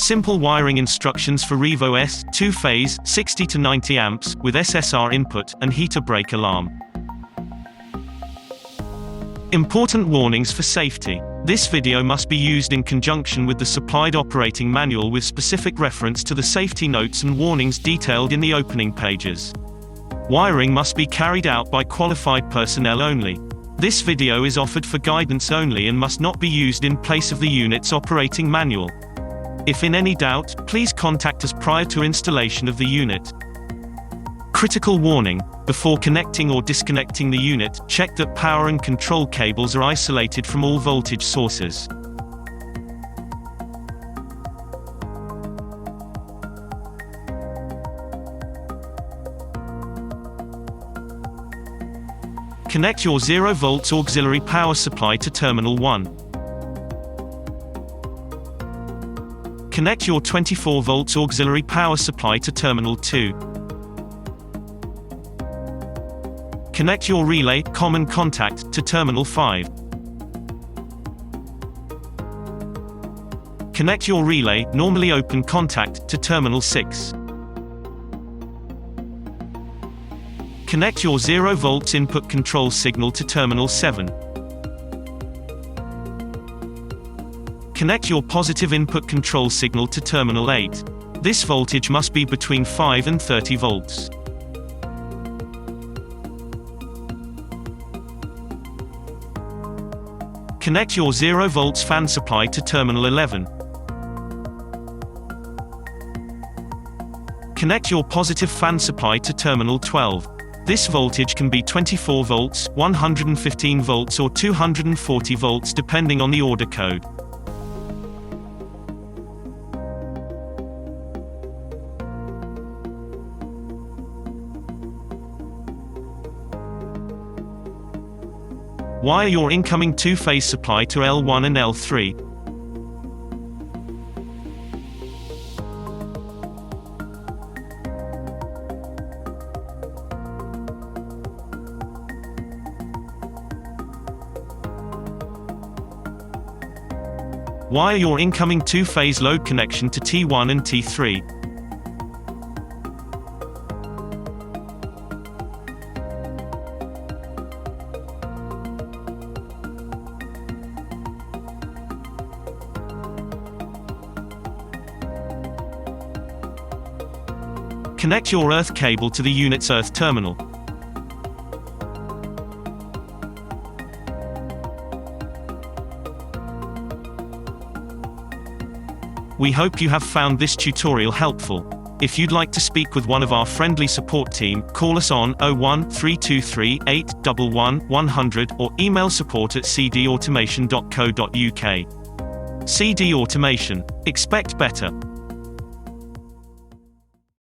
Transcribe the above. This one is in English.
Simple wiring instructions for REVO-S, 2-phase, 60 to 90 amps, with SSR input, and heater brake alarm. Important warnings for safety. This video must be used in conjunction with the supplied operating manual with specific reference to the safety notes and warnings detailed in the opening pages. Wiring must be carried out by qualified personnel only. This video is offered for guidance only and must not be used in place of the unit's operating manual. If in any doubt, please contact us prior to installation of the unit. Critical warning: before connecting or disconnecting the unit, check that power and control cables are isolated from all voltage sources. Connect your 0 volts auxiliary power supply to terminal 1. Connect your 24 volts auxiliary power supply to terminal 2. Connect your relay, common contact, to terminal 5. Connect your relay, normally open contact, to terminal 6. Connect your 0 volts input control signal to terminal 7. Connect your positive input control signal to terminal 8. This voltage must be between 5 and 30 volts. Connect your 0 volts fan supply to terminal 11. Connect your positive fan supply to terminal 12. This voltage can be 24 volts, 115 volts or 240 volts depending on the order code. Wire your incoming 2-phase supply to L1 and L3. Wire your incoming 2-phase load connection to T1 and T3. Connect your earth cable to the unit's earth terminal. We hope you have found this tutorial helpful. If you'd like to speak with one of our friendly support team, call us on 01 323 811 100 or email support@cdautomation.co.uk. CD Automation. Expect better.